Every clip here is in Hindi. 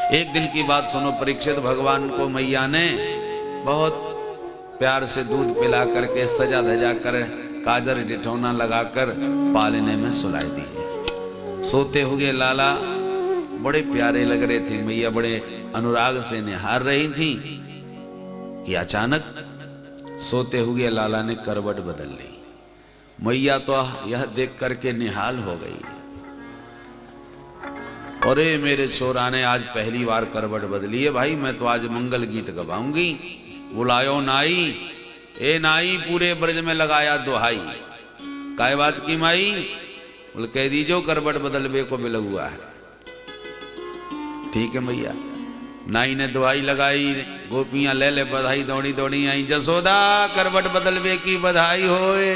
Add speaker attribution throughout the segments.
Speaker 1: एक दिन की बात सुनो, परीक्षित भगवान को मैया ने बहुत प्यार से दूध पिला करके सजा धजा कर काजर डिठौना लगाकर पालने में सुलाई दी है। सोते हुए लाला बड़े प्यारे लग रहे थे। मैया बड़े अनुराग से निहार रही थी कि अचानक सोते हुए लाला ने करवट बदल ली। मैया तो यह देख करके निहाल हो गई। अरे मेरे छोरा ने आज पहली बार करवट बदली है भाई, मैं तो आज मंगल गीत गवाऊंगी। बुलायो नाई, ए नाई पूरे ब्रज में लगाया दुहाई। काय बात की माई? बोले कह दीजो करवट बदलवे को बिल हुआ है। ठीक है मैया। नाई ने दुहाई लगाई, गोपियां ले ले बधाई दौड़ी दौड़ी आई। जसोदा करवट बदलवे की बधाई होए।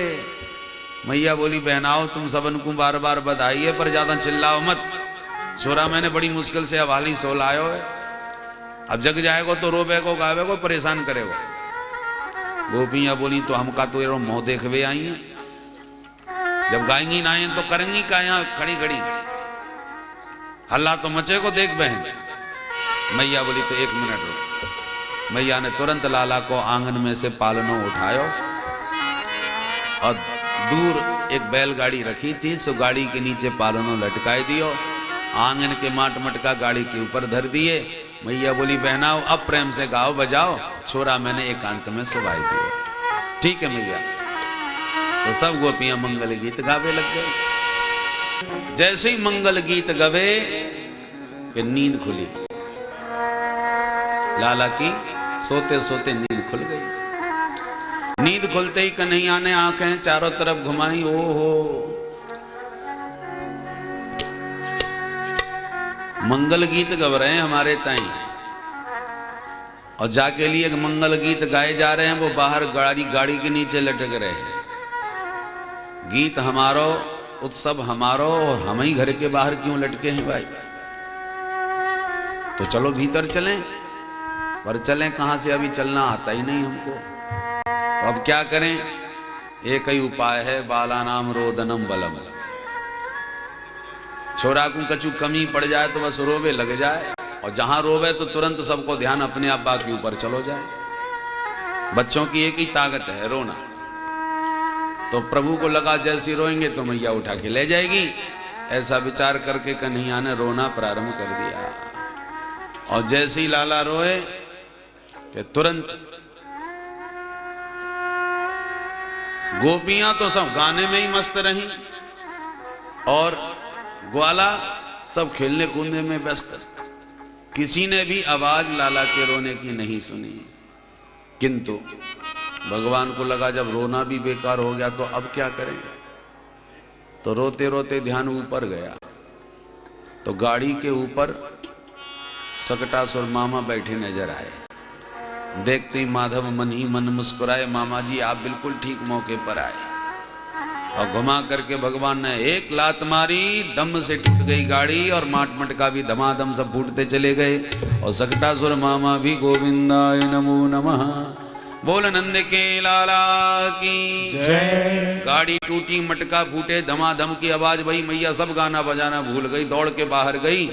Speaker 1: मैया बोली बहनाओ तुम सबन को बार बार बधाई है, पर ज्यादा चिल्लाओ मत। छोरा मैंने बड़ी मुश्किल से हवाली सो लायो है, अब जग जाएगो तो रोबे को गावे को परेशान करेगो। गोपियां बोली तो हमका तो ये मुंह देखवे आई है, जब गाएंगी ना तो करेंगी का यहाँ खड़ी खड़ी, हल्ला तो मचे को देख बहन। मैया बोली तो एक मिनट रुक। मैया ने तुरंत लाला को आंगन में से पालनों उठायो और दूर एक बैलगाड़ी रखी थी, सो गाड़ी के नीचे पालनों लटकाए दियो। आंगन के माट मटका गाड़ी के ऊपर धर दिए। मैया बोली बहनाओ अब प्रेम से गाओ बजाओ, छोरा मैंने एकांत में सुवाई दियो। ठीक है मैया। तो सब गोपियां मंगल गीत गावे लग गए। जैसे ही मंगल गीत गवे कि नींद खुली लाला की। सोते सोते नींद खुल गई। नींद खुलते ही कन्हैया ने आंखें चारों तरफ घुमाई। ओहो मंगल गीत गव रहे हैं हमारे ताई, और जाके लिए एक मंगल गीत गाए जा रहे हैं, वो बाहर गाड़ी के नीचे लटक रहे हैं। गीत हमारो, उत्सव हमारो, और हम ही घर के बाहर क्यों लटके हैं भाई? तो चलो भीतर चलें, पर चलें कहां से? अभी चलना आता ही नहीं हमको। तो अब क्या करें? एक ही उपाय है, बाला नाम रोदनम बलम। छोरा को कछु कमी पड़ जाए तो बस रोवे लग जाए, और जहां रोवे तो तुरंत सबको ध्यान अपने अब्बा के ऊपर चलो जाए। बच्चों की एक ही ताकत है, रोना। तो प्रभु को लगा जैसी रोएंगे तो मैया उठा के ले जाएगी। ऐसा विचार करके कन्हैया ने रोना प्रारंभ कर दिया, और जैसे ही लाला रोए कि तुरंत गोपियां तो सब गाने में ही मस्त रही, और ग्वाला सब खेलने कूदने में व्यस्त। किसी ने भी आवाज लाला के रोने की नहीं सुनी। किंतु भगवान को लगा जब रोना भी बेकार हो गया तो अब क्या करेंगे? तो रोते रोते ध्यान ऊपर गया, तो गाड़ी के ऊपर सकटासुर मामा बैठे नजर आए। देखते ही माधव मन ही मन मुस्कुराए, मामा जी आप बिल्कुल ठीक मौके पर आए। और घुमा करके भगवान ने एक लात मारी, दम से टूट गई गाड़ी, और माट मटका भी धमाधम सब फूटते चले गए। और सकटासुर मामा भी गोविंदाय नमो नमः, बोल नंद के लाला की जय। गाड़ी टूटी, मटका फूटे, धमाधम की आवाज भई। मैया सब गाना बजाना भूल गई, दौड़ के बाहर गई।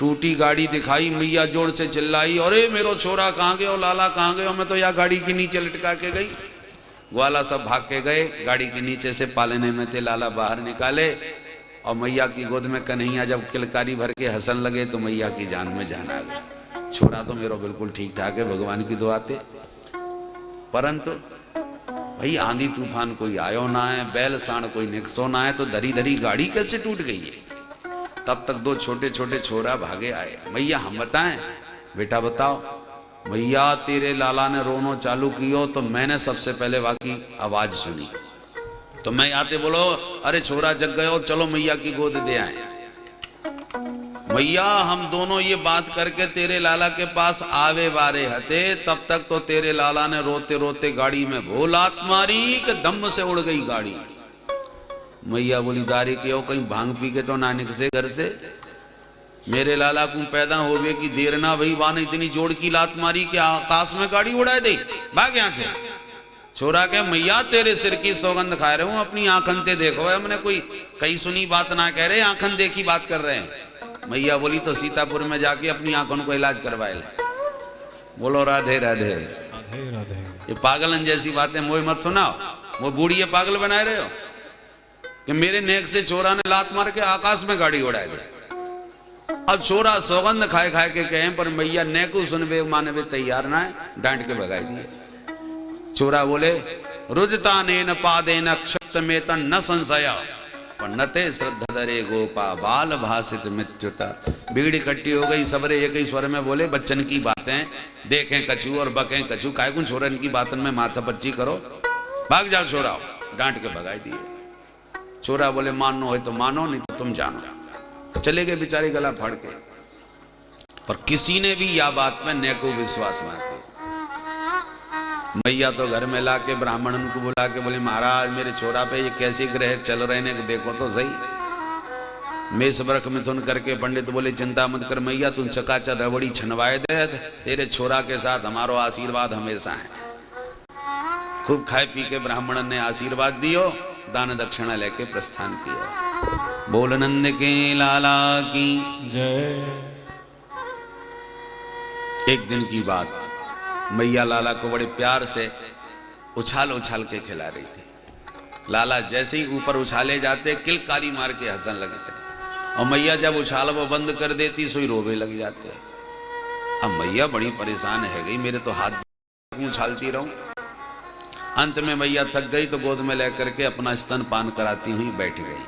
Speaker 1: टूटी गाड़ी दिखाई, मैया जोर से चिल्लाई, अरे मेरो छोरा कहाँ गए, लाला कहाँ गए? मैं तो यहाँ गाड़ी के नीचे लटका के गई। ग्वाला सब भाग के गए, गाड़ी के नीचे से पालने में थे। लाला बाहर निकाले, और मैया की गोद में कन्हैया जब किलकारी भर के हंसन लगे तो मैया की जान में जान आ गई। छोरा तो मेरा बिल्कुल ठीक ठाक है, भगवान की दुआ थे। परंतु भाई आंधी तूफान कोई आयो ना है, बैल साण कोई निकसो ना है, तो धरी धरी गाड़ी कैसे टूट गई है? तब तक दो छोटे छोटे छोरा भागे आए। मैया हम बताएं? बेटा बताओ। मैया तेरे लाला ने रोनो चालू कियो तो मैंने सबसे पहले वाकी आवाज सुनी, तो मैं आते बोलो अरे छोरा जग गयो, चलो मैया की गोद दे आए। मैया हम दोनों ये बात करके तेरे लाला के पास आवे बारे हते, तब तक तो तेरे लाला ने रोते रोते गाड़ी में भोलात मारी कि दम से उड़ गई गाड़ी। मैया बोली दारी क्यों, कहीं भांग पी के तो ना निकसे घर से? मेरे लाला को पैदा होवे की देर ना वही वान इतनी जोड़ की लात मारी कि आकाश में गाड़ी उड़ाए दे, भाग यहां से। छोरा के मैया तेरे सिर की सौगंध खा रहे हूं, अपनी आंखन से देखो, हमने कोई कई सुनी बात ना कह रहे, आंखन देखी बात कर रहे हैं। मैया बोली तो सीतापुर में जाके अपनी आंखों को इलाज करवाए ले। बोलो राधे राधे।
Speaker 2: राधे राधे।
Speaker 1: ये पागलन जैसी बातें मोह मत सुनाओ। वो बूढ़ी पागल बनाए रहे हो कि मेरे नेक से चोरा ने लात मार के आकाश में गाड़ी उड़ाए दे। अब छोरा सौगंध खाए खाए के कहें पर मैया नेकू सुनवे मानवे तैयार ना है, डांट के भगाई दिए। छोरा बोले रुजता ने न पादे न क्षत में तन न संशया नते श्रद्धा दरे गोपा बाल भाषित मृत्युता। भीड़ इकट्ठी हो गई, सबरे एक ही स्वर में बोले बच्चन की बातें देखें कछू और बकें कछू, काय कुछ छोरन की बातन में माथा पच्ची करो, भाग जाओ छोरा। डांट के भगाई दिए। छोरा बोले मानो है तो मानो, नहीं तो तुम जानो। चले गए बेचारी गला फाड़ के। पर किसी ने भी यह बात में नेको विश्वास ना किया। मैया तो घर में ला के ब्राह्मण को बुला के बोले महाराज मेरे छोरा पे ये कैसे ग्रह चल रहे हैं, देखो तो सही। मेष वृख मिथुन करके पंडित बोले चिंता मत कर मैया, तू चकाचक रबड़ी छनवाए दे, तेरे छोरा के साथ हमारो आशीर्वाद हमेशा है। खूब खाए पी के ब्राह्मण ने आशीर्वाद दियो, दान दक्षिणा लेके प्रस्थान किया। बोल नंद के लाला की
Speaker 2: जय।
Speaker 1: एक दिन की बात, मैया लाला को बड़े प्यार से उछाल उछाल के खिला रही थी। लाला जैसे ही ऊपर उछाले जाते किलकारी मार के हंसने लगते, और मैया जब उछाल वो बंद कर देती सोई रोवे लग जाते। अब मैया बड़ी परेशान है गई, मेरे तो हाथ उछालती रहूं। अंत में मैया थक गई तो गोद में लेकर के अपना स्तन पान कराती हुई बैठ गई।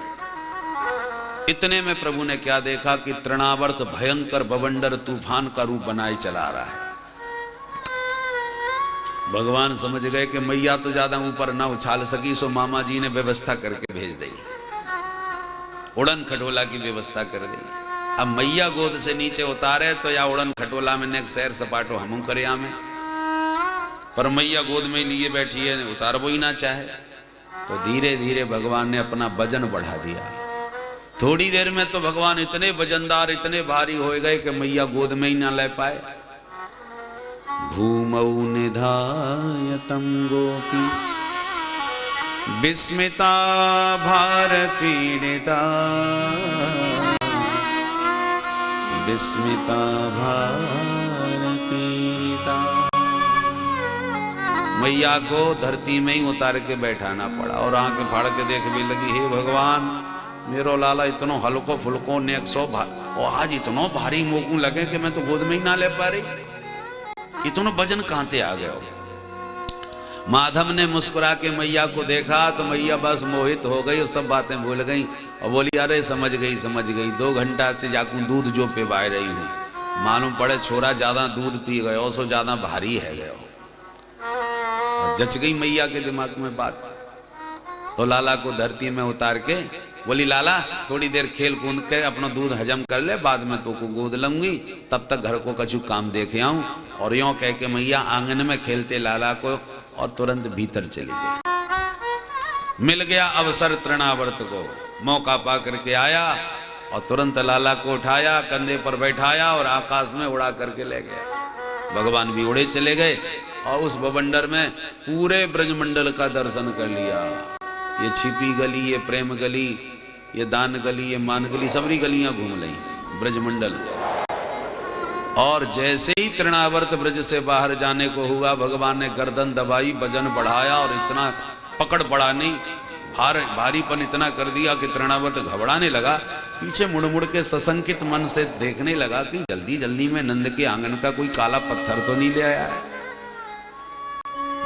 Speaker 1: इतने में प्रभु ने क्या देखा कि तृणावर्त भयंकर बवंडर तूफान का रूप बनाए चला रहा है। भगवान समझ गए कि मैया तो ज्यादा ऊपर ना उछाल सकी, सो मामा जी ने व्यवस्था करके भेज दी, उड़न खटोला की व्यवस्था कर दी। अब मैया गोद से नीचे उतारे तो या उड़न खटोला में ने सैर सपाटो हमू करे में, पर मैया गोद में लिए बैठी है, उतार वो ही ना चाहे। तो धीरे धीरे भगवान ने अपना वजन बढ़ा दिया। थोड़ी देर में तो भगवान इतने वजनदार इतने भारी हो गए कि मैया गोद में ही ना ले पाए। भूमौ निधायतं गोपी विस्मिता भार पीड़िता, विस्मिता भार पीड़िता। मैया को धरती में ही उतार के बैठाना पड़ा और आंखें फाड़ के देख भी लगी, हे भगवान मेरो लाला इतनो हल्को फुल्को ने 100 और आज इतनो भारी मोकू लगे कि मैं तो गोद में ही ना ले पा रही, इतना वजन कहां से आ गया। माधव ने मुस्कुरा के मैया को देखा तो मैया बस मोहित हो गई और सब बातें भूल गई और बोली अरे समझ गई 2 घंटा से जाकू दूध जो पिवाए रही हूं, मालूम पड़े छोरा ज्यादा दूध पी गयो सो ज्यादा भारी है गयो। जच गई मैया के दिमाग में बात। तो लाला को धरती में उतार के बोली लाला थोड़ी देर खेल कूद के अपना दूध हजम कर ले, बाद में तो को गोद लूंगी, तब तक घर को कछु काम देखे आऊं। और यों कह के मैया आंगन में खेलते लाला को और तुरंत भीतर चली गई। मिल गया अवसर तृणावर्त को, मौका पा करके आया और तुरंत लाला को उठाया, कंधे पर बैठाया और आकाश में उड़ा करके ले गया। भगवान भी उड़े चले गए और उस बवंडर में पूरे ब्रजमंडल का दर्शन कर लिया। ये छिपी गली, ये प्रेम गली, ये दान गली, ये मान गली, सबरी गलियां घूम ली ब्रजमंडल। और जैसे ही तृणावर्त ब्रज से बाहर जाने को हुआ, भगवान ने गर्दन दबाई, वजन बढ़ाया और इतना पकड़ पड़ा नहीं, भारीपन इतना कर दिया कि तृणावर्त घबराने लगा। पीछे मुड़ मुड़ के सशंकित मन से देखने लगा कि जल्दी जल्दी में नंद के आंगन का कोई काला पत्थर तो नहीं ले आया है।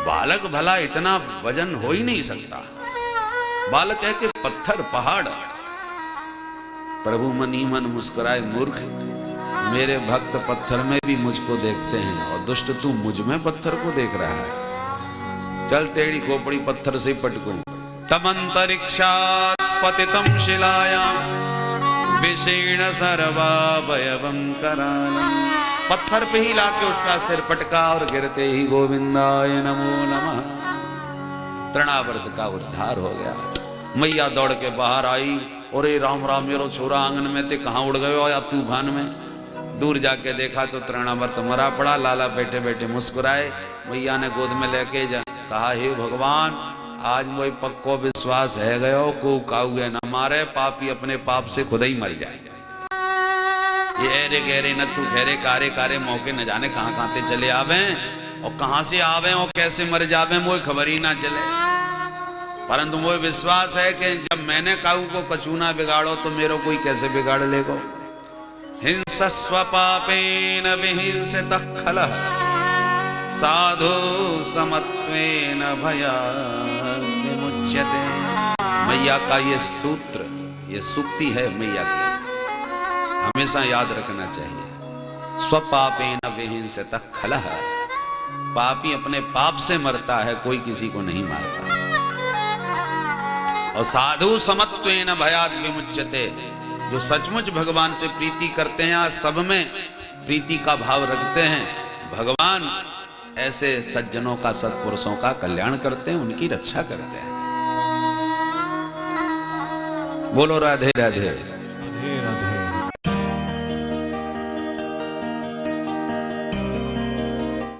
Speaker 1: बालक भला इतना वजन हो ही नहीं सकता। बालक है कि पत्थर पहाड़। प्रभु मनी मन मुस्कुराए, मूर्ख मेरे भक्त पत्थर में भी मुझको देखते हैं और दुष्ट तू मुझ में पत्थर को देख रहा है। चल तेरी खोपड़ी पत्थर से पटकूं। तमंतरिक्षात् पतितं शिलायां विषीण सर्वावयवं करालम्। पत्थर पे ही लाके उसका सिर पटका और गिरते ही गोविंदाय नमो नमः। तृणावर्त का उद्धार हो गया। मैया दौड़ के बाहर आई, और राम राम मेरो छोरा आंगन में थे, कहाँ उड़ गए या तूफान में। दूर जाके देखा तो तृणावर्त मरा पड़ा। लाला बैठे बैठे मुस्कुराए। मैया ने गोद में लेके कहा, हे भगवान आज मुझे पक्को विश्वास है गयो को काउए न मारे, पापी अपने पाप से खुद ही मर जाए। ये ऐरे गहरे नथु खैरे कारे कारे मौके न जाने कहां कहां ते चले आवे और कहां से आवे और कैसे मर जावे मोए खबर ही ना चले। परंतु मोए विश्वास है कि जब मैंने काऊ को कछु ना बिगाड़ो तो मेरो कोई कैसे बिगाड़ लेगो। हिंसस्व पापेन विहिंसितः खलः साधु समत्वेन भयात् विमुच्यते। मैया का ये सूत्र, ये सूक्ति है मैया की, हमेशा याद रखना चाहिए। स्वपापेन विहिंसितः खलः, पापी अपने पाप से मरता है, कोई किसी को नहीं मारता। और साधु समत्वेन भयात् विमुच्यते, जो सचमुच भगवान से प्रीति करते हैं, आज सब में प्रीति का भाव रखते हैं, भगवान ऐसे सज्जनों का, सत्पुरुषों का कल्याण करते हैं, उनकी रक्षा करते हैं। बोलो राधे राधे।